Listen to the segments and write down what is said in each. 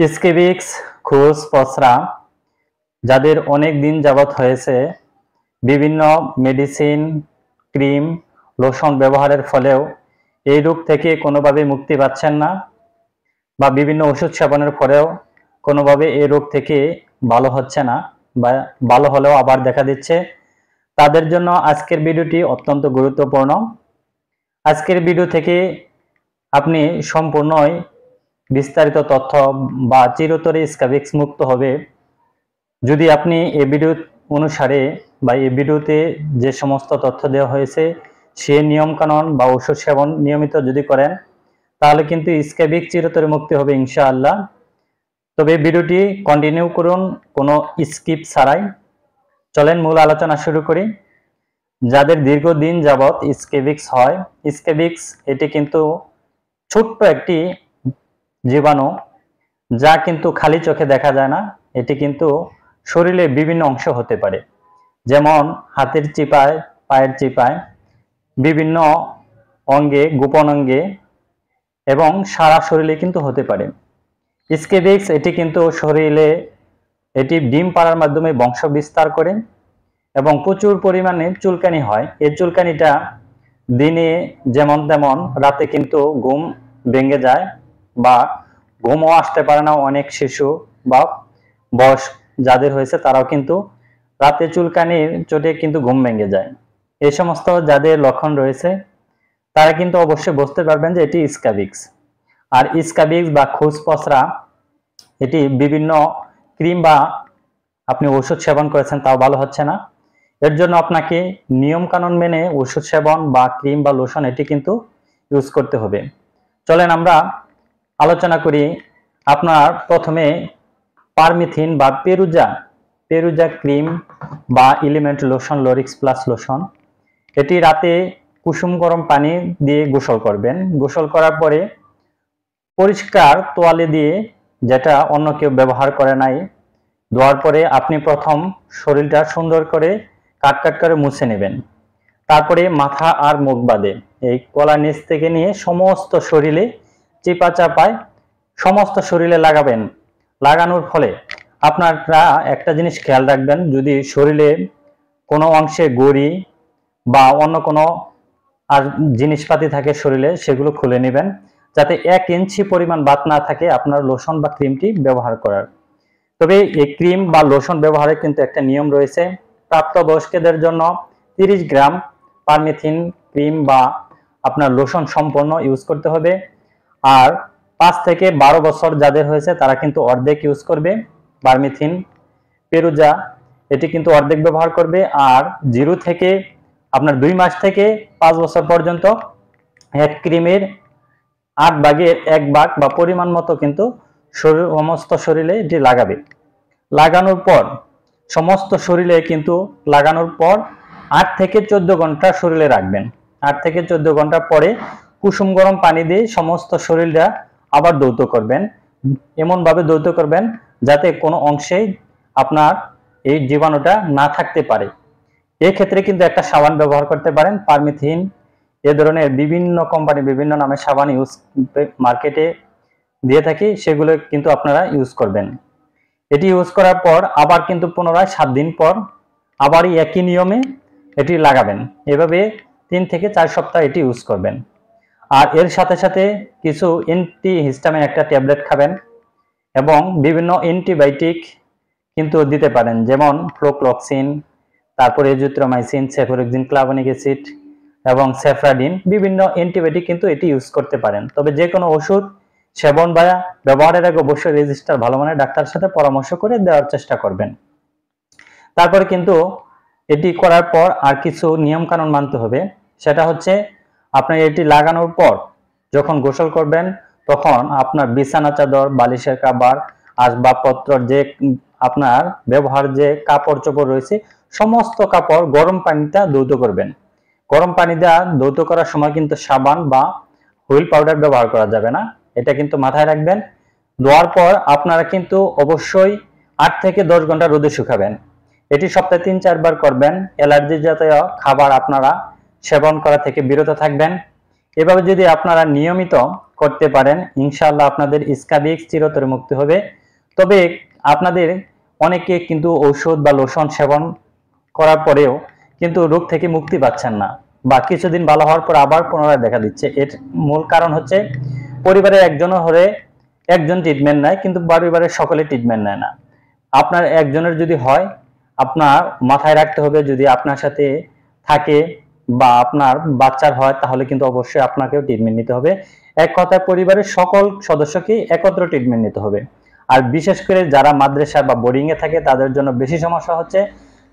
স্কেবিক্স, খুস, পসরা যাদের অনেক দিন যাবত হয়েছে, বিভিন্ন মেডিসিন, ক্রিম, লোশন ব্যবহারের ফলেও এই রোগ থেকে কোনোভাবে মুক্তি পাচ্ছেন না, বা বিভিন্ন ওষুধ সেবনের পরেও কোনোভাবে এই রোগ থেকে ভালো হচ্ছে না, বা ভালো হলেও আবার দেখা দিচ্ছে, তাদের জন্য আজকের ভিডিওটি অত্যন্ত গুরুত্বপূর্ণ। আজকের ভিডিও থেকে আপনি সম্পূর্ণই বিস্তারিত তথ্য বা চিরতরে স্কেবিক্স মুক্ত হবে যদি আপনি এই ভিডিও অনুসারে বা এই ভিডিওতে যে সমস্ত তথ্য দেওয়া হয়েছে সে নিয়মকানুন বা ওষুধ সেবন নিয়মিত যদি করেন, তাহলে কিন্তু স্কেবিক্স চিরতরে মুক্তি হবে ইনশাআল্লাহ। তবে ভিডিওটি কন্টিনিউ করুন কোনো স্কিপ ছাড়াই। চলেন মূল আলোচনা শুরু করি। যাদের দীর্ঘদিন যাবত স্কেবিক্স হয়, স্কেবিক্স এটি কিন্তু ছোট্ট একটি জীবাণু, যা কিন্তু খালি চোখে দেখা যায় না। এটি কিন্তু শরীরে বিভিন্ন অংশ হতে পারে, যেমন হাতের চিপায়, পায়ের চিপায়, বিভিন্ন অঙ্গে, গোপন অঙ্গে এবং সারা শরীরে কিন্তু হতে পারে। স্কেবিক্স এটি কিন্তু শরীরে এটি ডিম পাড়ার মাধ্যমে বংশ বিস্তার করে এবং প্রচুর পরিমাণে চুলকানি হয়। এই চুলকানিটা দিনে যেমন তেমন, রাতে কিন্তু ঘুম ভেঙে যায় বা ঘুমও আসতে পারে না। অনেক শিশু বা বয়স যাদের হয়েছে তারাও কিন্তু রাতে চুলকানির চোটে কিন্তু ঘুম ভেঙে যায়। এই সমস্ত যাদের লক্ষণ রয়েছে তারা কিন্তু অবশ্যই বুঝতে পারবেন যে এটি স্কেবিক্স। আর স্কেবিক্স বা খুস পসরা এটি বিভিন্ন ক্রিম বা আপনি ওষুধ সেবন করেছেন তাও ভালো হচ্ছে না, এর জন্য আপনাকে নিয়ম কানুন মেনে ওষুধ সেবন বা ক্রিম বা লোশন এটি কিন্তু ইউজ করতে হবে। চলেন আমরা আলোচনা করি। আপনার প্রথমে পারমিথিন বা পেরুজা ক্রিম বা element lotion, Lorix plus lotion, এটি রাতে কুসুম গরম পানি দিয়ে গোসল করবেন। গোসল করার পরে পরিষ্কার তোয়ালে দিয়ে, যেটা অন্য কেউ ব্যবহার করে নাই, ধোয়ার পরে আপনি প্রথম শরীরটা সুন্দর করে কাট করে মুছে নেবেন। তারপরে মাথা আর মুখ বাদে এই গলার নিচ থেকে নিয়ে সমস্ত শরীরে চিপা চাপায় সমস্ত শরীরে লাগাবেন। লাগানোর ফলে আপনারা একটা জিনিস খেয়াল রাখবেন, যদি শরীরে কোনো অংশে গড়ি বা অন্য কোনো আর জিনিসপাতি থাকে শরীরে, সেগুলো খুলে নেবেন যাতে 1 ইঞ্চি পরিমাণ বাত না থাকে আপনার লোশন বা ক্রিমটি ব্যবহার করার। তবে এই ক্রিম বা লোশন ব্যবহারে কিন্তু একটা নিয়ম রয়েছে। প্রাপ্তবয়স্কদের জন্য 30 গ্রাম পারমিথিন ক্রিম বা আপনার লোশন সম্পূর্ণ ইউজ করতে হবে, আর 5 থেকে 12 বছর যাদের হয়েছে তারা কিন্তু অর্ধেক ইউজ করবে। পারমিথিন পেরুজা এটি কিন্তু অর্ধেক ব্যবহার করবে, আর 0 থেকে আপনার 2 মাস থেকে 5 বছর পর্যন্ত এক ক্রিমের 8 ভাগের 1 ভাগ বা পরিমাণ মতো কিন্তু সমস্ত শরীরে এটি লাগাবে। লাগানোর পর সমস্ত শরীরে কিন্তু লাগানোর পর 8 থেকে 14 ঘন্টা শরীরে রাখবেন। 8 থেকে 14 ঘন্টা পরে কুসুম গরম পানি দিয়ে সমস্ত শরীরটা আবার ধৌত করবেন। এমন ভাবে ধৌত করবেন যাতে কোনো অংশেই আপনার এই জীবাণুটা না থাকতে পারে। এই ক্ষেত্রে কিন্তু একটা সাবান ব্যবহার করতে পারেন, পারমিথিন এ ধরনের বিভিন্ন কোম্পানি বিভিন্ন নামে সাবান ইউজ মার্কেটে দিয়ে থাকি, সেগুলো কিন্তু আপনারা ইউজ করবেন। এটি ইউজ করার পর আবার কিন্তু পুনরায় 7 দিন পর আবারই একই নিয়মে এটি লাগাবেন। এভাবে 3 থেকে 4 সপ্তাহ এটি ইউজ করবেন। আর এর সাথে সাথে কিছু অ্যান্টিহিস্টামিন একটা ট্যাবলেট খাবেন এবং বিভিন্ন অ্যান্টিবায়োটিক কিন্তু দিতে পারেন, যেমন ফ্লোক্লোক্সিন, তারপরে এজিথ্রোমাইসিন, সেফোরেক্সিন, ক্লাভেনিক অ্যাসিড এবং সেফ্রাডিন, বিভিন্ন অ্যান্টিবায়োটিক কিন্তু এটি ইউজ করতে পারেন। তবে যে কোনো ওষুধ সেবন বা ব্যবহারের আগে অবশ্যই রেজিস্টার ভালো মানের ডাক্তারের সাথে পরামর্শ করে দেওয়ার চেষ্টা করবেন। তারপরে কিন্তু এটি করার পর আর কিছু নিয়ম কানুন মানতে হবে। সেটা হচ্ছে আপনার এটি লাগানোর পর যখন গোসল করবেন তখন আপনার বিছানা চাদর, বালিশের কাভার, আসবাবপত্র, যে আপনার ব্যবহার যে কাপড় চোপড় রয়েছে সমস্ত কাপড় গরম পানিটা ধৌত করবেন। গরম পানি দেওয়া ধৌত করার সময় কিন্তু সাবান বা হুইল পাউডার ব্যবহার করা যাবে না, এটা কিন্তু মাথায় রাখবেন। ধোয়ার পর আপনারা কিন্তু অবশ্যই 8 থেকে 10 ঘন্টা রোদে শুকাবেন। এটি সপ্তাহে 3-4 বার করবেন। অ্যালার্জি জাতীয় খাবার আপনারা সেবন করা থেকে বিরত থাকবেন। এভাবে যদি আপনারা নিয়মিত করতে পারেন, ইনশাআল্লাহ আপনাদের স্ক্যাবিক্স চিরতরে মুক্তি হবে। তবে আপনাদের অনেকে কিন্তু ঔষধ বা লোশন সেবন করার পরেও কিন্তু রোগ থেকে মুক্তি পাচ্ছেন না, বা কিছুদিন ভালো হওয়ার পর আবার পুনরায় দেখা দিচ্ছে। এর মূল কারণ হচ্ছে পরিবারের একজনও হলে একজন ট্রিটমেন্ট নেয়, কিন্তু পরিবারের সকলে ট্রিটমেন্ট নেয় না। আপনার একজনের যদি হয়, আপনার মাথায় রাখতে হবে, যদি আপনার সাথে থাকে বা আপনার বাচ্চার হয়, তাহলে কিন্তু অবশ্যই আপনাকেও ট্রিটমেন্ট নিতে হবে। এক কথায় পরিবারের সকল সদস্যকে একত্র ট্রিটমেন্ট নিতে হবে। আর বিশেষ করে যারা মাদ্রাসা বা বোর্ডিং এ থাকে তাদের জন্য বেশি সমস্যা হচ্ছে,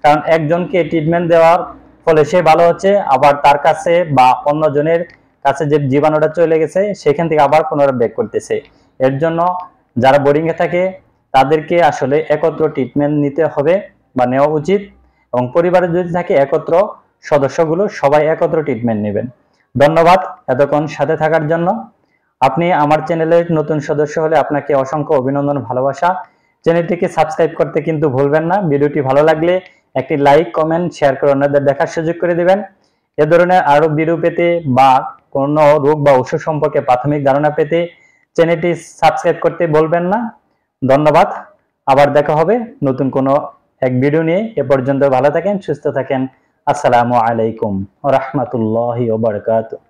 কারণ একজনকে ট্রিটমেন্ট দেওয়ার ফলে সে ভালো হচ্ছে, আবার তার কাছে বা অন্যজনের কাছে যে জীবাণুটা চলে গেছে সেখান থেকে আবার পুনরায় ব্যাক করতেছে। এর জন্য যারা বোর্ডিং এ থাকে তাদেরকে আসলে একত্র ট্রিটমেন্ট নিতে হবে বা নেওয়া উচিত, এবং পরিবারে যদি থাকে একত্র সদস্যগুলো সবাই একত্র ট্রিটমেন্ট নেবেন। ধন্যবাদ এতক্ষণ সাথে থাকার জন্য। আপনি আমার চ্যানেলের নতুন সদস্য হলে আপনাকে অসংখ্য অভিনন্দন, ভালোবাসা। চ্যানেলটিকে সাবস্ক্রাইব করতে কিন্তু ভুলবেন না। ভিডিওটি ভালো লাগলে একটি লাইক, কমেন্ট, শেয়ার করে অন্যদের দেখার সুযোগ করে দিবেন। এ ধরনের আরো ভিডিও পেতে বা কোনো রোগ বা ওষুধ সম্পর্কে প্রাথমিক ধারণা পেতে চ্যানেলটি সাবস্ক্রাইব করতে বলবেন না। ধন্যবাদ। আবার দেখা হবে নতুন কোনো এক ভিডিও নিয়ে। এ পর্যন্ত ভালো থাকেন, সুস্থ থাকেন। আসসালামু আলাইকুম ওয়া রাহমাতুল্লাহি ওয়া বারাকাতুহু।